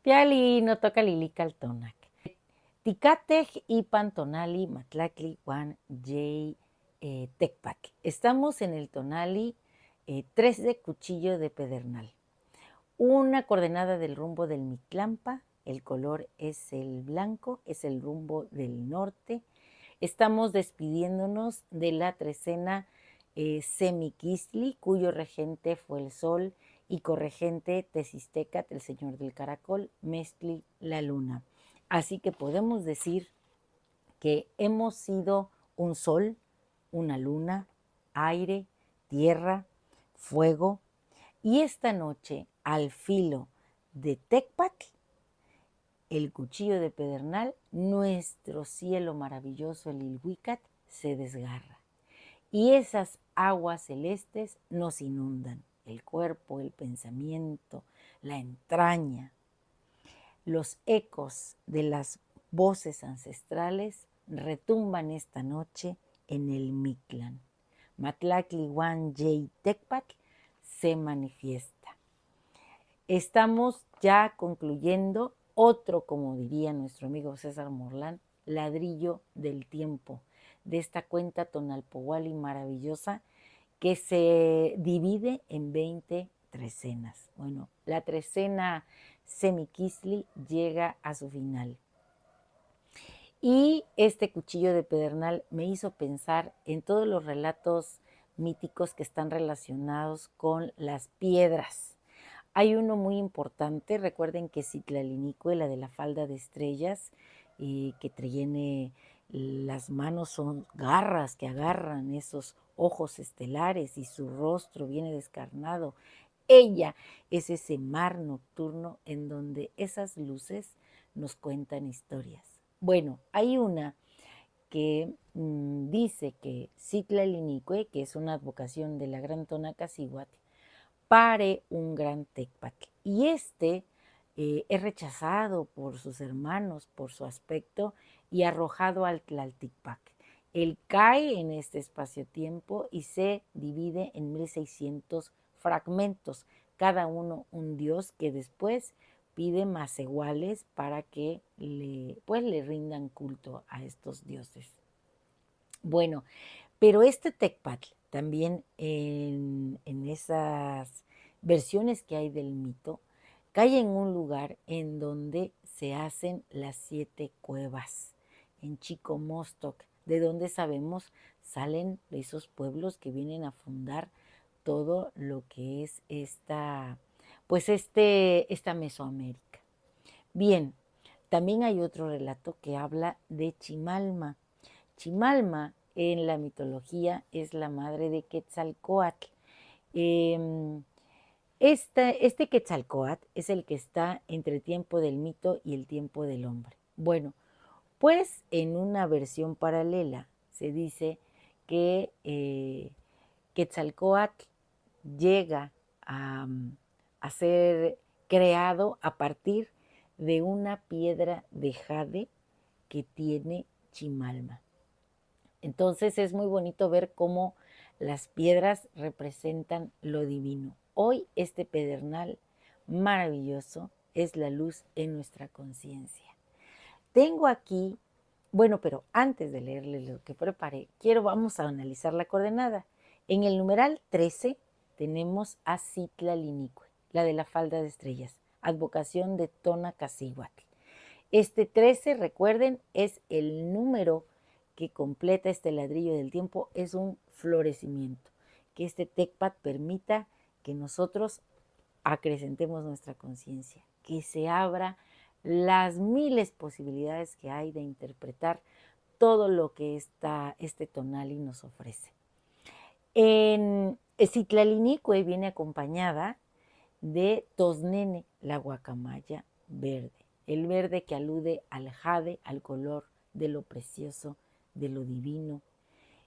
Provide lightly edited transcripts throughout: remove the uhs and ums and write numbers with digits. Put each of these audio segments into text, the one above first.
Piali no toca lilical tonac. Ticatej ipan tonali matlacli Juan J. Tecpac. Estamos en el tonali 3 de Cuchillo de Pedernal. Una coordenada del rumbo del Mictlampa, el color es el blanco, es el rumbo del norte. Estamos despidiéndonos de la trecena Semiquistli, cuyo regente fue el sol, y corregente Tesistecat, el señor del caracol, Mestli, la luna. Así que podemos decir que hemos sido un sol, una luna, aire, tierra, fuego, y esta noche, al filo de Tecpatl, el cuchillo de Pedernal, nuestro cielo maravilloso, el Ilhuicat, se desgarra. Y esas aguas celestes nos inundan, el cuerpo, el pensamiento, la entraña. Los ecos de las voces ancestrales retumban esta noche en el Mictlán. Matlaclihuan Yei Tecpatl se manifiesta. Estamos ya concluyendo otro, como diría nuestro amigo César Morlán, ladrillo del tiempo, de esta cuenta tonalpohualli maravillosa que se divide en 20 trecenas. Bueno, la trecena Semiquistli llega a su final. Y este cuchillo de Pedernal me hizo pensar en todos los relatos míticos que están relacionados con las piedras. Hay uno muy importante, recuerden que Citlalinicue, la de la falda de estrellas, que tiene las manos son garras que agarran esos ojos estelares y su rostro viene descarnado. Ella es ese mar nocturno en donde esas luces nos cuentan historias. Bueno, hay una que dice que Citlalinicue, que es una advocación de la gran Tonacacíhuatl, pare un gran Tecpatl. Y es rechazado por sus hermanos, por su aspecto, y arrojado al Tlalticpac. Él cae en este espacio-tiempo y se divide en 1600 fragmentos, cada uno un dios que después pide más iguales para que le rindan culto a estos dioses. Bueno, pero este Tecpatl también en esas versiones que hay del mito, cae en un lugar en donde se hacen las 7 cuevas, en Chicomostoc, de donde sabemos salen esos pueblos que vienen a fundar todo lo que es esta Mesoamérica. Bien, también hay otro relato que habla de Chimalma. Chimalma en la mitología es la madre de Quetzalcóatl. Este Quetzalcóatl es el que está entre el tiempo del mito y el tiempo del hombre. Bueno, pues en una versión paralela se dice que Quetzalcóatl llega a ser creado a partir de una piedra de jade que tiene Chimalma. Entonces es muy bonito ver cómo las piedras representan lo divino. Hoy este pedernal maravilloso es la luz en nuestra conciencia. Tengo aquí, bueno, pero antes de leerles lo que preparé, vamos a analizar la coordenada. En el numeral 13 tenemos a Citlalinicue, la de la falda de estrellas, advocación de Tonacacíhuatl. Este 13, recuerden, es el número que completa este ladrillo del tiempo, es un florecimiento. Que este Tecpat permita que nosotros acrecentemos nuestra conciencia, que se abra las miles posibilidades que hay de interpretar todo lo que este tonali nos ofrece. En Citlalinicue viene acompañada de Tosnene, la guacamaya verde. El verde que alude al jade, al color de lo precioso, de lo divino.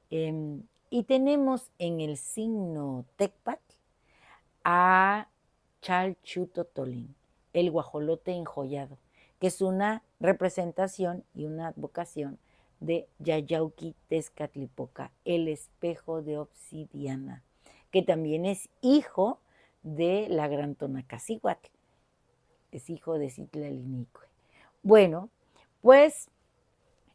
Y tenemos en el signo Tecpat a Chalchutotolin, el guajolote enjollado, que es una representación y una advocación de Yayauqui Tezcatlipoca, el espejo de obsidiana, que también es hijo de la gran Tonacacíhuatl. es hijo de Citlalinique. Bueno, pues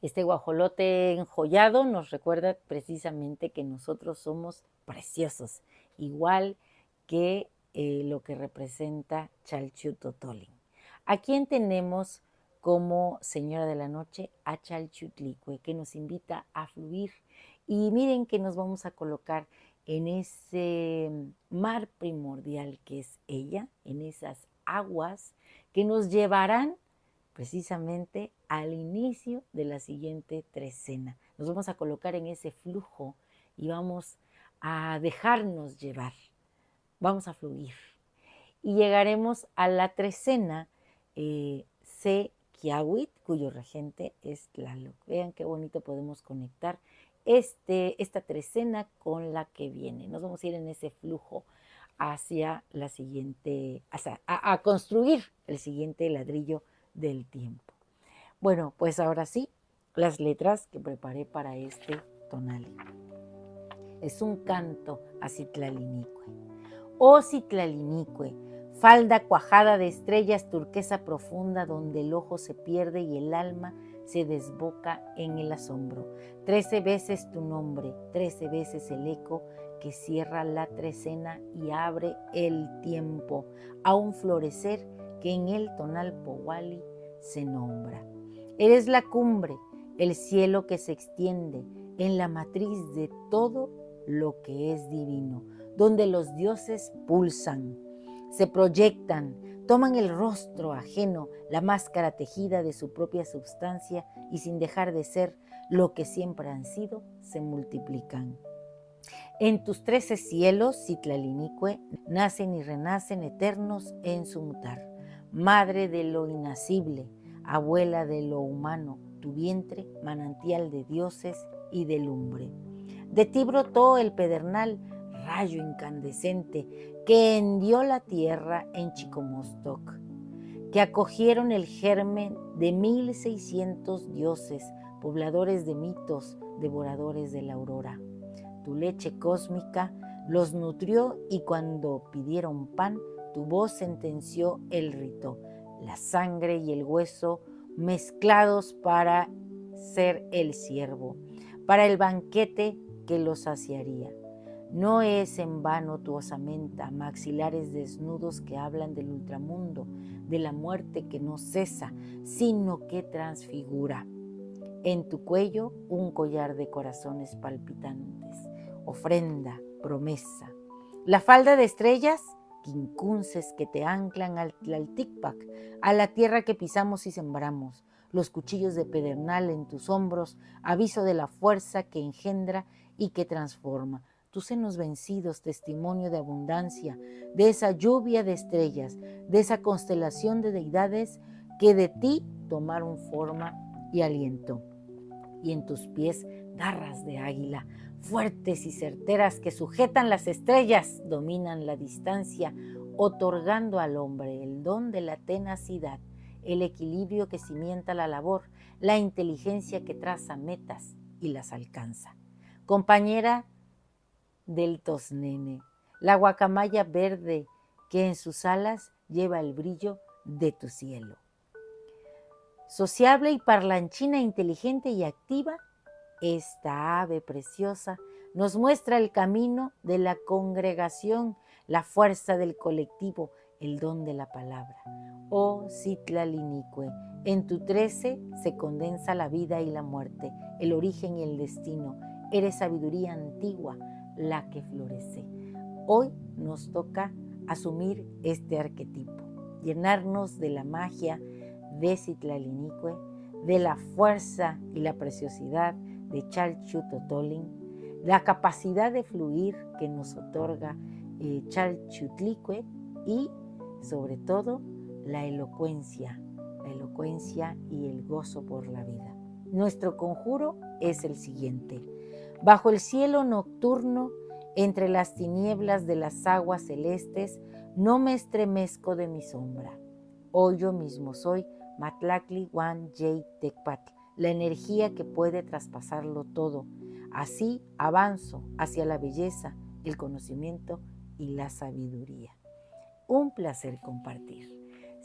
este guajolote enjollado nos recuerda precisamente que nosotros somos preciosos, igual que lo que representa Chalchutotolin. ¿A quién tenemos como señora de la noche? A Chalchutlicue, que nos invita a fluir. Y miren que nos vamos a colocar en ese mar primordial que es ella, en esas aguas que nos llevarán precisamente al inicio de la siguiente trecena. Nos vamos a colocar en ese flujo y vamos a dejarnos llevar, vamos a fluir. Y llegaremos a la trecena Sequiahuit, cuyo regente es Tlaloc. Vean qué bonito podemos conectar esta trecena con la que viene. Nos vamos a ir en ese flujo hacia la siguiente, a construir el siguiente ladrillo del tiempo. Bueno, pues ahora sí, las letras que preparé para este tonali. Es un canto a Citlalinique. Oh Citlalinique, falda cuajada de estrellas turquesa profunda donde el ojo se pierde y el alma se desboca en el asombro. 13 veces tu nombre, 13 veces el eco que cierra la trecena y abre el tiempo a un florecer que en el tonal Powali se nombra. Eres la cumbre, el cielo que se extiende en la matriz de todo lo que es divino, donde los dioses pulsan, se proyectan, toman el rostro ajeno, la máscara tejida de su propia substancia y sin dejar de ser lo que siempre han sido, se multiplican. En tus 13 cielos, Citlalinique, nacen y renacen eternos en su mutar. Madre de lo inacible, abuela de lo humano, tu vientre, manantial de dioses y de lumbre. De ti brotó el pedernal, rayo incandescente, que hendió la tierra en Chicomostoc, que acogieron el germen de 1600 dioses, pobladores de mitos, devoradores de la aurora. Tu leche cósmica los nutrió y cuando pidieron pan, tu voz sentenció el rito, la sangre y el hueso mezclados para ser el ciervo, para el banquete que los saciaría. No es en vano tu osamenta, maxilares desnudos que hablan del ultramundo, de la muerte que no cesa, sino que transfigura. En tu cuello un collar de corazones palpitantes, ofrenda, promesa. La falda de estrellas, quincunces que te anclan al Tlalticpac, a la tierra que pisamos y sembramos. Los cuchillos de pedernal en tus hombros, aviso de la fuerza que engendra y que transforma. Tus senos vencidos, testimonio de abundancia, de esa lluvia de estrellas, de esa constelación de deidades que de ti tomaron forma y aliento. Y en tus pies garras de águila, fuertes y certeras que sujetan las estrellas, dominan la distancia, otorgando al hombre el don de la tenacidad, el equilibrio que cimienta la labor, la inteligencia que traza metas y las alcanza. Compañera del tosnene, la guacamaya verde que en sus alas lleva el brillo de tu cielo. Sociable y parlanchina, inteligente y activa, esta ave preciosa nos muestra el camino de la congregación, la fuerza del colectivo, el don de la palabra. Oh Citlalinique, en tu 13 se condensa la vida y la muerte, el origen y el destino. Eres sabiduría antigua, la que florece. Hoy nos toca asumir este arquetipo, llenarnos de la magia de Citlalinique, de la fuerza y la preciosidad de Chalchutotolin, la capacidad de fluir que nos otorga Chalchutlicue y sobre todo la elocuencia y el gozo por la vida. Nuestro conjuro es el siguiente: bajo el cielo nocturno, entre las tinieblas de las aguas celestes, no me estremezco de mi sombra. Hoy yo mismo soy Matlacli Wan Yei Tecpatl, la energía que puede traspasarlo todo. Así avanzo hacia la belleza, el conocimiento y la sabiduría. Un placer compartir.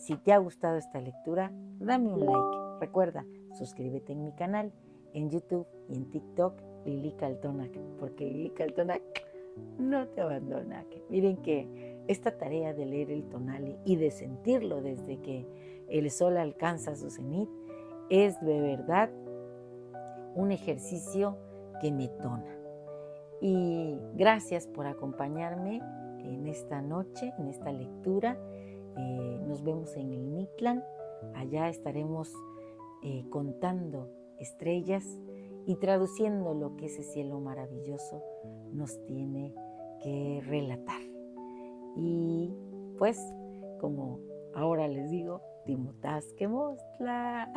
Si te ha gustado esta lectura, dame un like. Recuerda, suscríbete en mi canal, en YouTube y en TikTok, Lili Caltonac, porque Lili Caltonac no te abandona. Miren que esta tarea de leer el tonali y de sentirlo desde que el sol alcanza su cenit es de verdad un ejercicio que me tona. Y gracias por acompañarme en esta noche, en esta lectura. Nos vemos en el Mictlán. Allá estaremos contando estrellas y traduciendo lo que ese cielo maravilloso nos tiene que relatar. Y pues, como ahora les digo, Timotás que mostla.